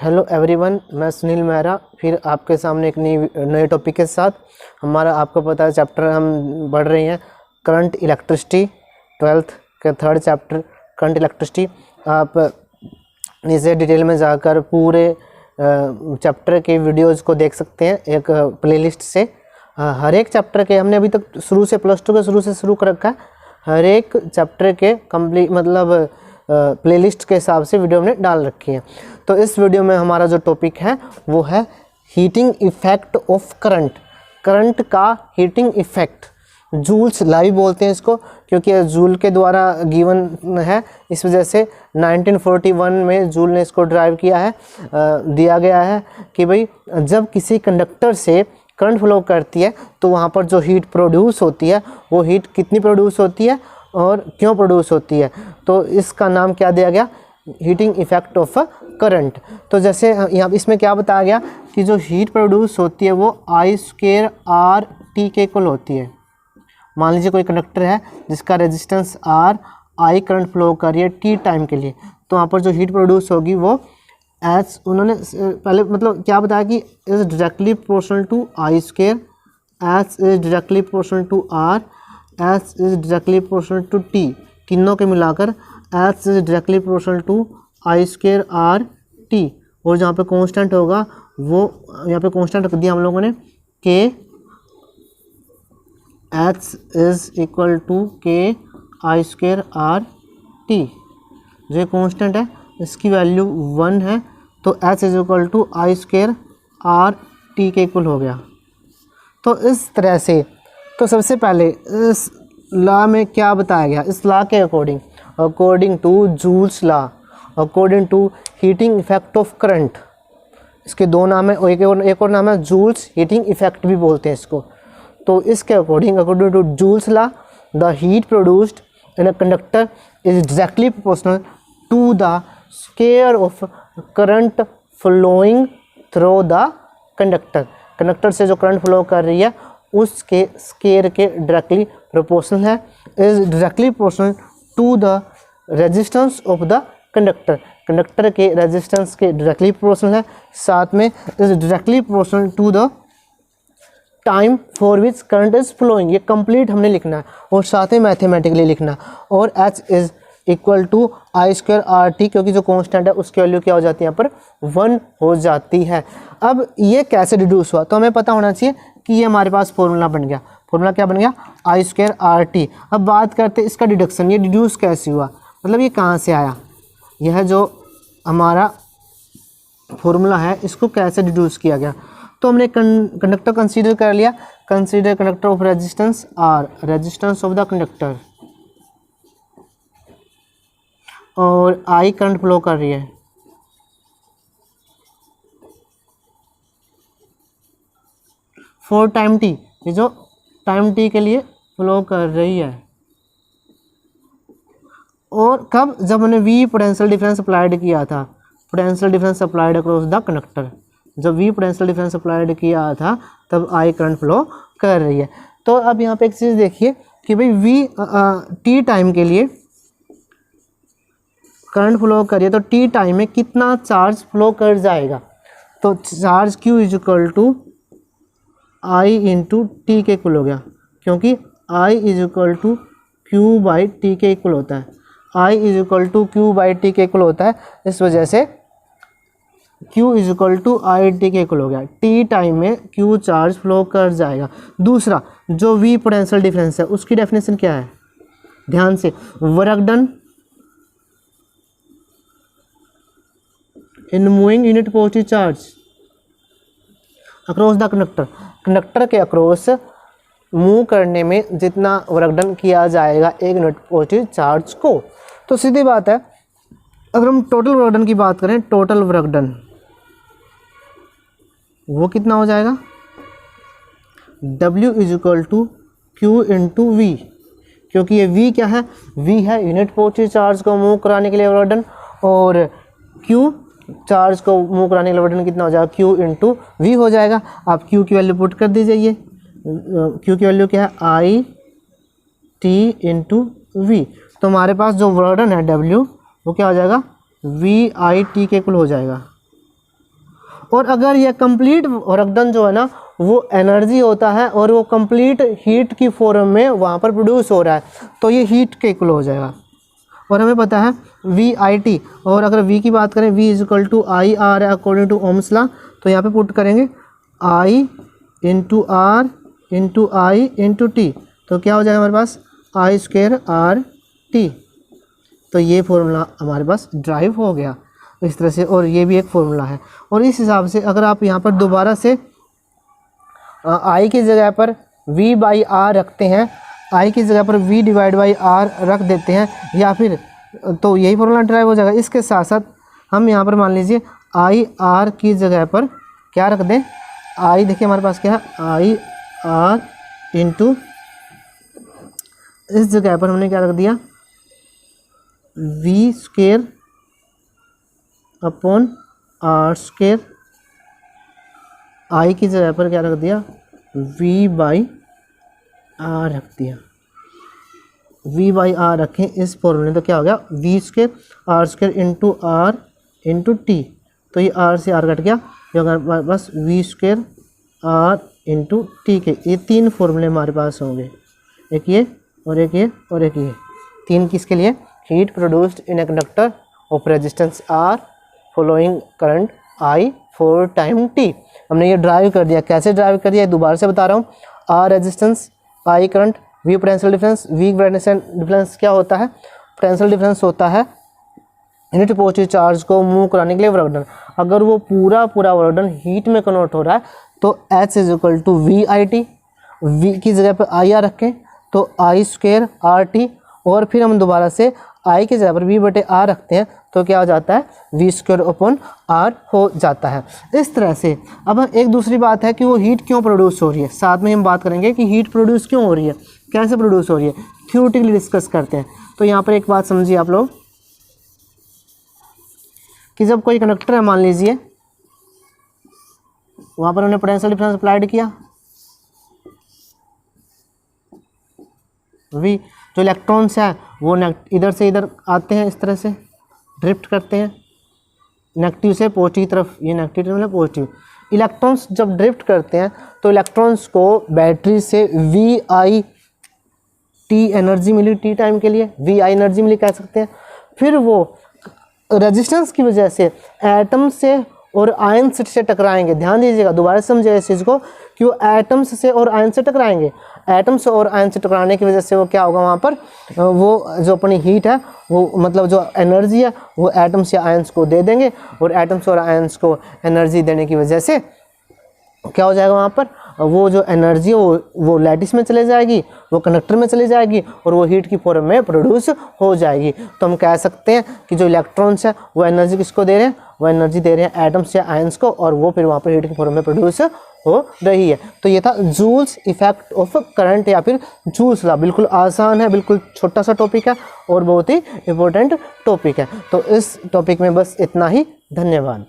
Hello everyone, मैं सुनील मेहरा फिर आपके सामने एक नए टॉपिक के साथ। हमारा आपको पता है चैप्टर हम पढ़ रहे हैं करंट इलेक्ट्रिसिटी, 12th के 3rd चैप्टर करंट इलेक्ट्रिसिटी। आप नीचे डिटेल में जाकर पूरे चैप्टर के वीडियोज़ को देख सकते हैं एक प्लेलिस्ट से। हर एक चैप्टर के हमने अभी तक शुरू से +2 के शुरू कर रखा है। हर एक चैप्टर के कंप्लीट मतलब प्लेलिस्ट के हिसाब से वीडियो हमने डाल रखी है। तो इस वीडियो में हमारा जो टॉपिक है वो है heating effect of current. Current का हीटिंग इफ़ेक्ट, जूल्स लॉ भी बोलते हैं इसको, क्योंकि जूल के द्वारा गिवन है। इस वजह से 1941 में जूल ने इसको ड्राइव किया है, दिया गया है कि भाई जब किसी कंडक्टर से करंट फ्लो करती है तो वहाँ पर जो हीट प्रोड्यूस होती है वो हीट कितनी प्रोड्यूस होती है और क्यों प्रोड्यूस होती है। तो इसका नाम क्या दिया गया, हीटिंग इफ़ेक्ट ऑफ करंट। तो जैसे यहाँ इसमें क्या बताया गया कि जो हीट प्रोड्यूस होती है वो I² RT के इक्वल होती है। मान लीजिए कोई कंडक्टर है जिसका resistance R, I current flow कर रही है T टाइम के लिए, तो वहाँ पर जो हीट प्रोड्यूस होगी वो एच, उन्होंने पहले मतलब क्या बताया कि is directly proportional to I², H is directly proportional to R, H is directly proportional to T, तीनों के मिलाकर H is directly proportional to I² RT। और जहाँ पे कांस्टेंट होगा वो यहाँ पे कांस्टेंट रख दिया हम लोगों ने K, H is equal to K I² RT। जो ये कांस्टेंट है इसकी वैल्यू 1 है, तो H is equal to I² RT के इक्वल हो गया। तो इस तरह से तो सबसे पहले इस लॉ में क्या बताया गया, इस लॉ के according to Joule's law, according to heating effect of current. इसके दो नाम है, एक और नाम है जूल्स हीटिंग इफेक्ट भी बोलते हैं इसको। तो इसके according to Joule's law, the heat produced in a conductor is directly proportional to the square of current flowing through the conductor. Conductor से जो करंट फ्लो कर रही है उसके स्क्वायर के डायरेक्टली प्रोपोर्शनल है, is directly proportional to the resistance of the conductor. Conductor के resistance के डायरेक्टली प्रोपोर्शनल है, साथ में is directly proportional to the time for which current is flowing. ये कंप्लीट हमने लिखना है और साथ में मैथमेटिकली लिखना। और H is equal to I² RT, क्योंकि जो कांस्टेंट है उसकी वैल्यू क्या हो जाती है यहाँ पर 1 हो जाती है। अब ये कैसे डिड्यूस हुआ, तो हमें पता होना चाहिए कि ये हमारे पास फॉर्मूला बन गया। फॉर्मूला क्या बन गया, I² RT। अब बात करते हैं इसका डिडक्शन, ये डिड्यूस कैसे हुआ, मतलब ये कहाँ से आया। यह जो हमारा फॉर्मूला है इसको कैसे डिड्यूस किया गया। तो हमने कंडक्टर कंसीडर कर लिया, consider conductor of resistance R, resistance of the conductor, और I करंट फ्लो कर रही है, फॉर टाइम t, ये जो टाइम t के लिए फ्लो कर रही है। और कब, जब हमने V पोटेंशियल डिफरेंस अप्लाइड किया था, potential difference applied across the conductor, जब V पोटेंशियल डिफरेंस अप्लाइड किया था तब I करंट फ्लो कर रही है। तो अब यहाँ पे एक चीज़ देखिए कि भाई V t टाइम के लिए करंट फ्लो करिए तो t टाइम में कितना चार्ज फ्लो कर जाएगा। तो charge Q is equal to I into T के इक्वल हो गया, क्योंकि I is equal to Q by T के इक्वल होता है। I is equal to Q by T के इक्वल होता है, इस वजह से Q is equal to I T के इक्वल हो गया। t टाइम में Q चार्ज फ्लो कर जाएगा। दूसरा जो V पोटेंशियल डिफरेंस है उसकी डेफिनेशन क्या है, ध्यान से, work done in moving unit positive charge across the conductor. Conductor के अक्रॉस मूव करने में जितना वर्क डन किया जाएगा एक यूनिट पॉजिटिव चार्ज को। तो सीधी बात है, अगर हम टोटल वर्क डन की बात करें, टोटल वर्क डन वो कितना हो जाएगा, W is equal to Q into V, क्योंकि ये V क्या है, V है यूनिट पॉजिटिव चार्ज को मूव कराने के लिए वर्क डन, और Q चार्ज को मूव कराने के लिए वर्क डन कितना हो जाएगा, Q इंटू वी हो जाएगा। आप Q की वैल्यू पुट कर दीजिए, Q की वैल्यू क्या है, I T इंटू वी। तो हमारे पास जो वर्क डन है W वो क्या हो जाएगा, VIT के इक्वल हो जाएगा। और अगर ये कंप्लीट वर्क डन जो है ना वो एनर्जी होता है और वो कंप्लीट हीट की फॉर्म में वहाँ पर प्रोड्यूस हो रहा है, तो ये हीट के इक्वल हो जाएगा। और हमें पता है VIT, और अगर V की बात करें V is equal to IR according to Ohm's law, तो यहाँ पे पुट करेंगे I into R into I into T, तो क्या हो जाएगा हमारे पास I स्क्वायर RT। तो ये फॉर्मूला हमारे पास ड्राइव हो गया इस तरह से, और ये भी एक फॉर्मूला है। और इस हिसाब से अगर आप यहाँ पर दोबारा से I की जगह पर V/R रखते हैं, I की जगह पर V डिवाइड बाई R रख देते हैं, या फिर तो यही फॉर्मूला ड्राइव हो जाएगा। इसके साथ साथ हम यहाँ पर मान लीजिए IR की जगह पर क्या रख दें, I देखिए हमारे पास क्या है IR इंटू, इस जगह पर हमने क्या रख दिया V square upon R square, I की जगह पर क्या रख दिया V/R रख दिया, V/R रखें इस फॉर्मूले, तो क्या हो गया V square R square into R into T, तो ये R से R कट गया, जो हमारे पास V square R into T के ये 3 फॉर्मूले हमारे पास होंगे, एक ये और एक ये और एक ये। 3 किसके लिए, heat produced in a conductor of resistance R following current I for time T। हमने ये ड्राइव कर दिया, कैसे ड्राइव कर दिया दोबारा से बता रहा हूँ। R resistance, I current, V potential difference. V potential difference क्या होता है, पोटेंशियल डिफरेंस होता है यूनिट पॉजिटिव चार्ज को मूव कराने के लिए वर्क डन। अगर वो पूरा वर्क डन हीट में कन्वर्ट हो रहा है तो H is equal to VIT, V की जगह पर IR रखें तो I स्क्वायर RT, और फिर हम दोबारा से I की जगह पर V/R रखते हैं तो क्या हो जाता है V स्क्वायर अपॉन R हो जाता है। इस तरह से अब एक दूसरी बात है कि वो हीट क्यों प्रोड्यूस हो रही है, साथ में हम बात करेंगे कि हीट प्रोड्यूस क्यों हो रही है, कैसे प्रोड्यूस हो रही है, थ्योरेटिकली डिस्कस करते हैं। तो यहाँ पर एक बात समझिए आप लोग कि जब कोई कंडक्टर है मान लीजिए, वहाँ पर हमने पोटेंशियल डिफरेंस अप्लाइड किया V, जो इलेक्ट्रॉन्स हैं वो इधर से इधर आते हैं, इस तरह से ड्रिफ्ट करते हैं नेगेटिव से पॉजिटिव तरफ, ये नेगेटिव टर्मिनल है पॉजिटिव। इलेक्ट्रॉन्स जब ड्रिफ्ट करते हैं तो इलेक्ट्रॉन्स को बैटरी से VIT एनर्जी मिली, T टाइम के लिए VI एनर्जी मिली कह सकते हैं। फिर वो रेजिस्टेंस की वजह से एटम से और आयंस से टकराएंगे। ध्यान दीजिएगा, दोबारा समझिए इस चीज़ को कि वो एटम्स से और आयन से टकराएंगे। एटम्स और आयन से टकराने की वजह से वो क्या होगा, वहाँ पर वो जो अपनी हीट है वो मतलब जो एनर्जी है वो एटम्स या आयंस को दे देंगे, और एटम्स और आयंस को एनर्जी देने की वजह से क्या हो जाएगा, वहाँ पर वो जो एनर्जी वो लैटिस में चले जाएगी, वो कंडक्टर में चली जाएगी और वो हीट की फॉर्म में प्रोड्यूस हो जाएगी। तो हम कह सकते हैं कि जो इलेक्ट्रॉन्स है वो एनर्जी किसको दे रहे हैं, वो एनर्जी दे रहे हैं एटम्स या आयंस को, और वो फिर वहाँ पर हीट की फॉर्म में प्रोड्यूस हो रही है। तो ये था जूल्स इफेक्ट ऑफ करंट या फिर जूल्स लॉ। बिल्कुल आसान है, बिल्कुल छोटा सा टॉपिक है और बहुत ही इम्पोर्टेंट टॉपिक है। तो इस टॉपिक में बस इतना ही। धन्यवाद।